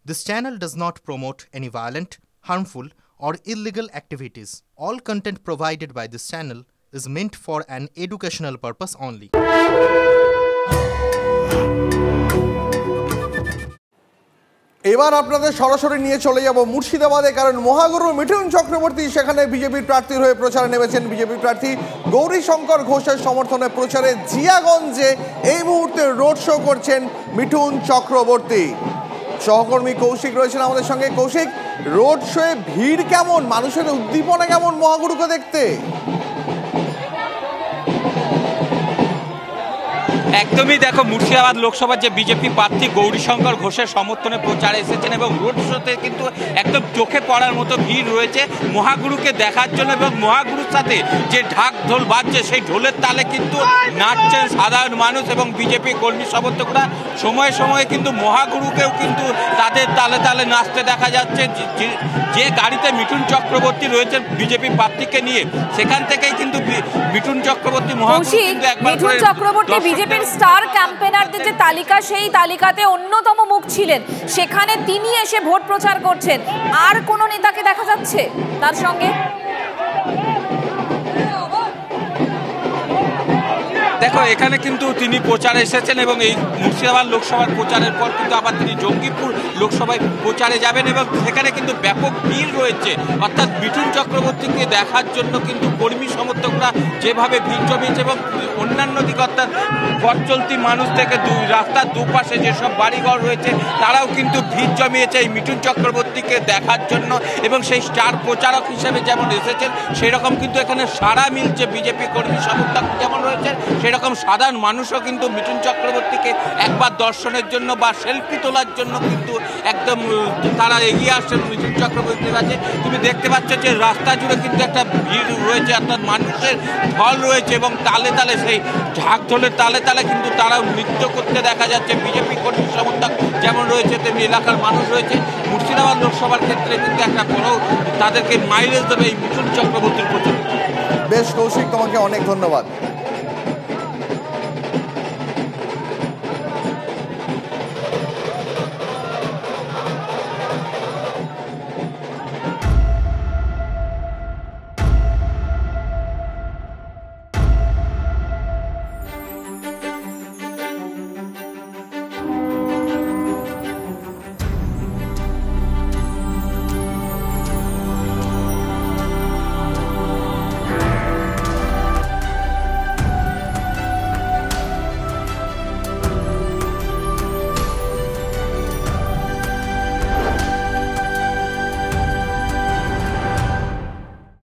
This channel does not promote any violent, harmful, or illegal activities. All content provided by this channel is meant for an educational purpose only. এবার আপনাদের সরাসরি নিয়ে চলে যাব মুর্শিদাবাদে, কারণ মহাগুরু মিঠুন চক্রবর্তী সেখানে বিজেপির প্রার্থীর হয়ে প্রচারে নেমেছেন। বিজেপি প্রার্থী গৌরীশঙ্কর ঘোষের সমর্থনে প্রচারে জিয়াগঞ্জে এই মুহূর্তে রোড শো করছেন মিঠুন চক্রবর্তী। সহকর্মী কৌশিক রয়েছেন আমাদের সঙ্গে। কৌশিক, রোড শোয়ে ভিড় কেমন, মানুষের উদ্দীপনা কেমন মহাগুরুকে দেখতে? একদমই দেখো, মুর্শিদাবাদ লোকসভার যে বিজেপি প্রার্থী গৌরীশঙ্কর ঘোষের সমর্থনে প্রচারে এসেছেন এবং রোড শোতে কিন্তু একদম চোখে পড়ার মতো ভিড় রয়েছে মহাগুরুকে দেখার জন্য। এবং মহাগুরুর সাথে যে ঢাক ঢোল বাজছে সেই ঢোলের তালে কিন্তু নাচছেন সাধারণ মানুষ এবং বিজেপি কর্মী সমর্থকরা। সময়ে সময়ে কিন্তু মহাগুরুকেও কিন্তু তাদের তালে তালে নাচতে দেখা যাচ্ছে। যে গাড়িতে মিঠুন চক্রবর্তী রয়েছেন বিজেপি প্রার্থীকে নিয়ে, সেখান থেকেই কিন্তু মিঠুন চক্রবর্তী চক্রবর্তী বিজেপির স্টার ক্যাম্পেনারদের যে তালিকা, সেই তালিকাতে অন্যতম মুখ ছিলেন। সেখানে তিনি এসে ভোট প্রচার করছেন। আর কোন নেতাকে দেখা যাচ্ছে তার সঙ্গে? দেখো, এখানে কিন্তু তিনি প্রচারে এসেছেন এবং এই মুর্শিদাবাদ লোকসভার প্রচারের পর কিন্তু আবার তিনি জঙ্গিপুর লোকসভায় প্রচারে যাবেন এবং সেখানে কিন্তু ব্যাপক ভিড় রয়েছে। অর্থাৎ মিঠুন চক্রবর্তীকে দেখার জন্য কিন্তু কর্মী সমর্থকরা যেভাবে ভিড় জমিয়েছে এবং অন্যান্য দিকে অর্থাৎ পথ চলতি মানুষ থেকে রাস্তার দুপাশে যেসব বাড়িঘর রয়েছে তারাও কিন্তু ভিড় জমিয়েছে এই মিঠুন চক্রবর্তীকে দেখার জন্য। এবং সেই স্টার প্রচারক হিসেবে যেমন এসেছেন সেই রকম কিন্তু এখানে সাড়া মিলছে। বিজেপি কর্মী সমর্থক যেমন রয়েছে সেরকম সাধারণ মানুষও কিন্তু মিঠুন চক্রবর্তীকে একবার দর্শনের জন্য বা সেলফি তোলার জন্য কিন্তু একদম তারা এগিয়ে আসছেন মিঠুন চক্রবর্তীর কাছে। তুমি দেখতে পাচ্ছ যে রাস্তা জুড়ে কিন্তু একটা ভিড় রয়েছে, অর্থাৎ মানুষের ঢল রয়েছে এবং তালে তালে সেই ঢাক ঢোলের তালে তালে কিন্তু তারাও নৃত্য করতে দেখা যাচ্ছে। বিজেপি কর্মী সমর্থক যেমন রয়েছে তেমনি এলাকার মানুষ রয়েছে। মুর্শিদাবাদ লোকসভার ক্ষেত্রে কিন্তু একটা বড় তাদেরকে মাইলেজ দেবে এই মিঠুন চক্রবর্তীর প্রচার। বেশ কৌশিক, তোমাকে অনেক ধন্যবাদ।